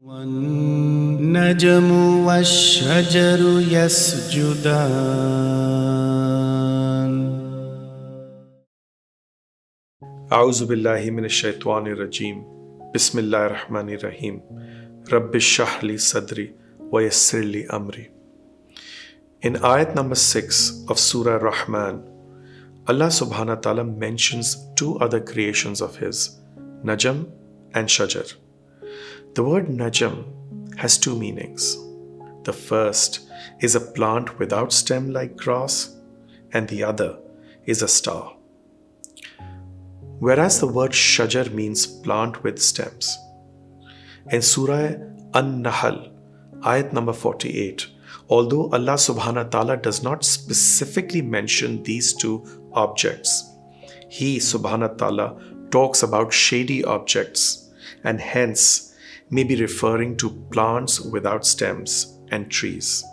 وَالنَّجْمُ وَالشَّجَرُ يَسْجُدَانِ. أعوذ بالله من الشيطان الرجيم بسم الله الرحمن الرحيم رب اشرح لي صدري ويسر لي أمري. In ayat number 6 of Surah Rahman, Allah SWT mentions two other creations of His, Najam and Shajar. The word Najam has two meanings. The first is a plant without stem like grass, and the other is a star. Whereas the word Shajar means plant with stems. In Surah An-Nahl, ayat number 48, although Allah SWT does not specifically mention these two objects, He SWT talks about shady objects and hence may be referring to plants without stems and trees,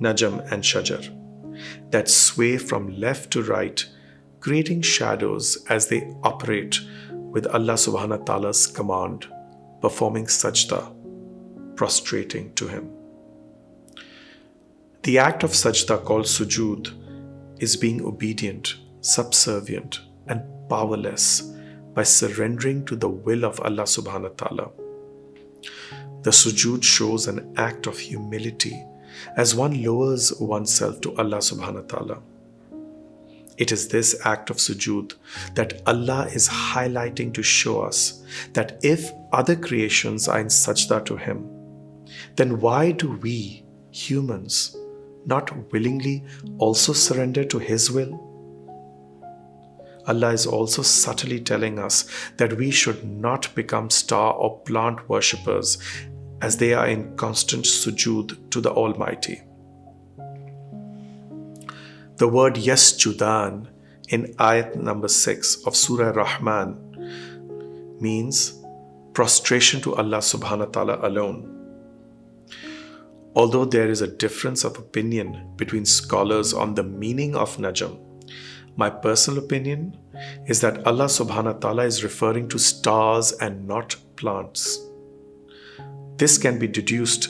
Najam and Shajar, that sway from left to right, creating shadows as they operate with Allah SWT command, performing sajda, prostrating to Him. The act of sajda called sujud is being obedient, subservient, and powerless by surrendering to the will of Allah SWT. The sujud shows an act of humility as one lowers oneself to Allah SWT. It is this act of sujud that Allah is highlighting to show us that if other creations are in sajda to Him, then why do we, humans, not willingly also surrender to His will? Allah is also subtly telling us that we should not become star or plant worshippers as they are in constant sujud to the Almighty. The word yasjudan in ayat number 6 of Surah Rahman means prostration to Allah subhanahu wa ta'ala alone. Although there is a difference of opinion between scholars on the meaning of Najam, my personal opinion is that Allah subhanahu wa ta'ala is referring to stars and not plants. This can be deduced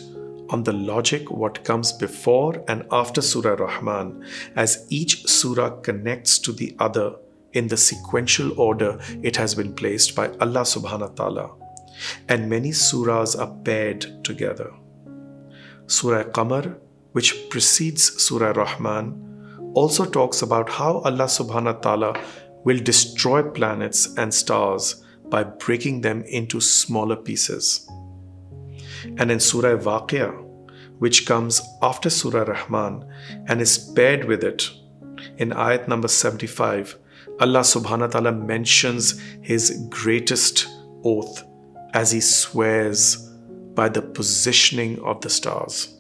on the logic what comes before and after Surah Rahman, as each surah connects to the other in the sequential order it has been placed by Allah subhanahu wa ta'ala, and many surahs are paired together. Surah Qamar, which precedes Surah Rahman, also talks about how Allah subhanahu wa ta'ala will destroy planets and stars by breaking them into smaller pieces. And in Surah Waqiah, which comes after Surah Rahman and is paired with it, in ayat number 75, Allah subhanahu wa ta'ala mentions His greatest oath as He swears by the positioning of the stars.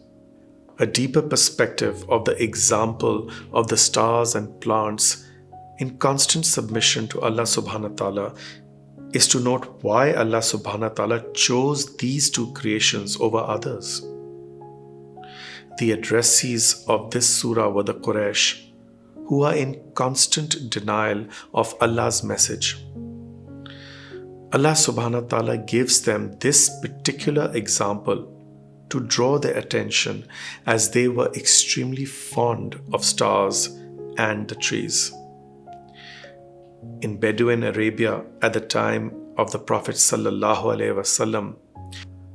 A deeper perspective of the example of the stars and plants in constant submission to Allah subhanahu wa ta'ala is to note why Allah subhanahu wa ta'ala chose these two creations over others. The addressees of this surah were the Quraysh, who are in constant denial of Allah's message. Allah subhanahu wa ta'ala gives them this particular example to draw their attention as they were extremely fond of stars and the trees. In Bedouin Arabia at the time of the Prophet ﷺ,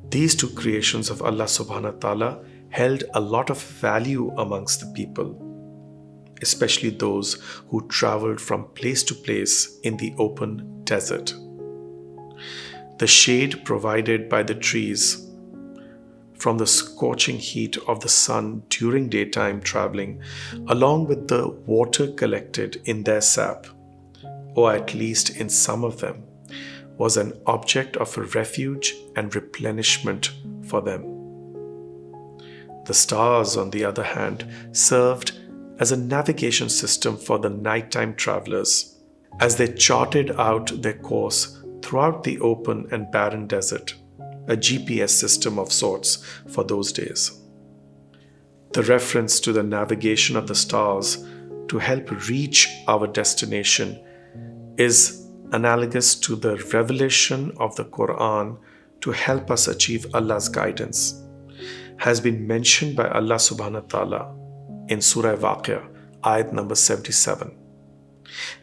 these two creations of Allah subhanahu wa ta'ala held a lot of value amongst the people, especially those who traveled from place to place in the open desert. The shade provided by the trees from the scorching heat of the sun during daytime traveling, along with the water collected in their sap, or at least in some of them, was an object of refuge and replenishment for them. The stars, on the other hand, served as a navigation system for the nighttime travelers as they charted out their course throughout the open and barren desert, a GPS system of sorts for those days. The reference to the navigation of the stars to help reach our destination is analogous to the revelation of the Quran to help us achieve Allah's guidance has been mentioned by Allah SWT in Surah Waqiah, ayat number 77.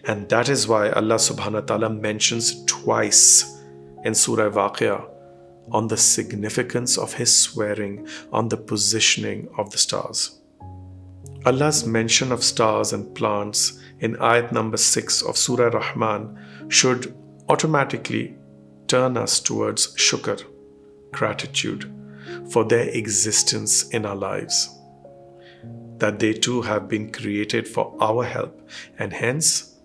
And that is why Allah SWT mentions twice in Surah Waqiah on the significance of His swearing on the positioning of the stars. Allah's mention of stars and plants in ayat number 6 of Surah Rahman should automatically turn us towards shukr, gratitude, for their existence in our lives. That they too have been created for our help, and hence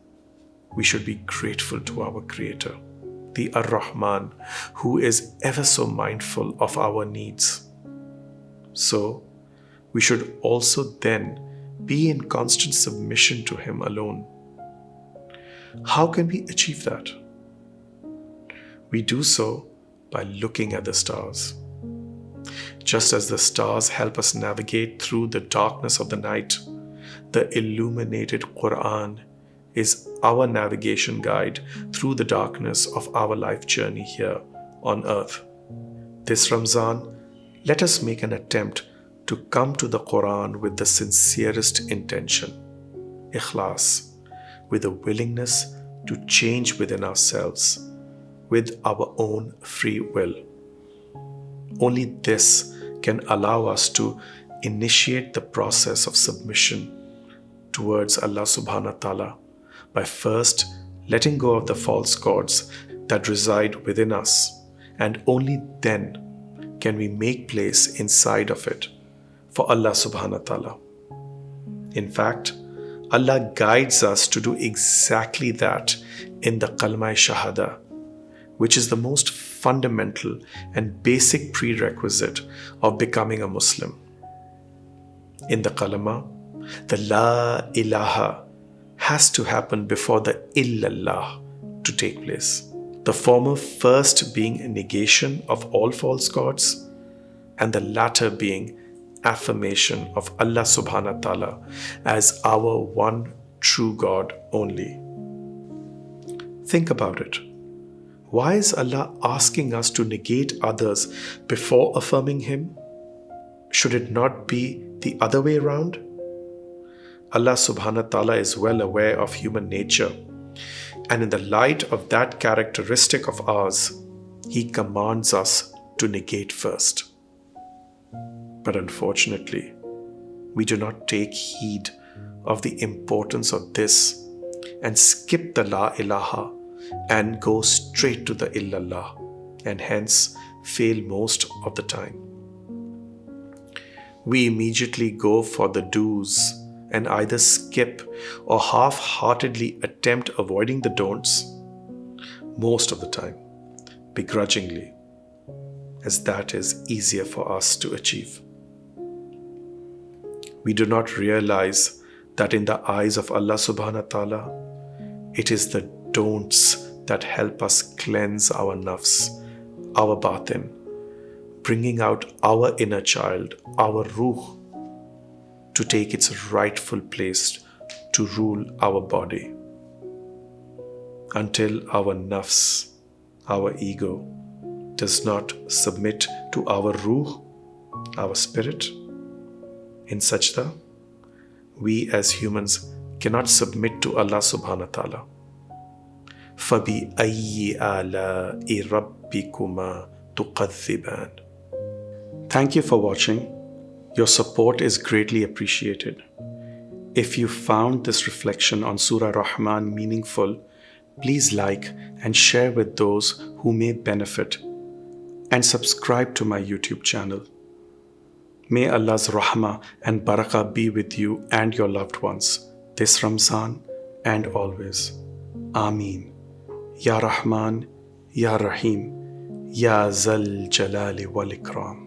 we should be grateful to our Creator, the Ar-Rahman, who is ever so mindful of our needs. So, we should also then be in constant submission to Him alone. How can we achieve that? We do so by looking at the stars. Just as the stars help us navigate through the darkness of the night, the illuminated Quran is our navigation guide through the darkness of our life journey here on earth. This Ramzan, let us make an attempt to come to the Quran with the sincerest intention, ikhlas, with a willingness to change within ourselves, with our own free will. Only this can allow us to initiate the process of submission towards Allah SWT by first letting go of the false gods that reside within us, and only then can we make place inside of it for Allah SWT. In fact, Allah guides us to do exactly that in the Kalma Shahada, which is the most fundamental and basic prerequisite of becoming a Muslim. In the Kalama, the La ilaha has to happen before the illallah to take place. The former first being a negation of all false gods, and the latter being affirmation of Allah SWT as our one true God only. Think about it. Why is Allah asking us to negate others before affirming Him? Should it not be the other way around? Allah SWT is well aware of human nature, and in the light of that characteristic of ours, He commands us to negate first. But unfortunately, we do not take heed of the importance of this and skip the La ilaha and go straight to the illallah, and hence fail most of the time. We immediately go for the do's and either skip or half-heartedly attempt avoiding the don'ts, most of the time, begrudgingly, as that is easier for us to achieve. We do not realize that in the eyes of Allah SWT, it is the don'ts that help us cleanse our nafs, our batin, bringing out our inner child, our ruh, to take its rightful place to rule our body. Until our nafs, our ego, does not submit to our ruh, our spirit, in sajda, we as humans cannot submit to Allah subhanahu wa ta'ala. فَبِأَيِّ آلَاءِ رَبِّكُمَا تُكَذِّبَانِ. Thank you for watching. Your support is greatly appreciated. If you found this reflection on Surah Rahman meaningful, please like and share with those who may benefit, and subscribe to my YouTube channel. May Allah's rahmah and barakah be with you and your loved ones this Ramzan and always. Ameen. Ya Rahman, Ya Rahim, Ya Zal Jalali wal Ikram.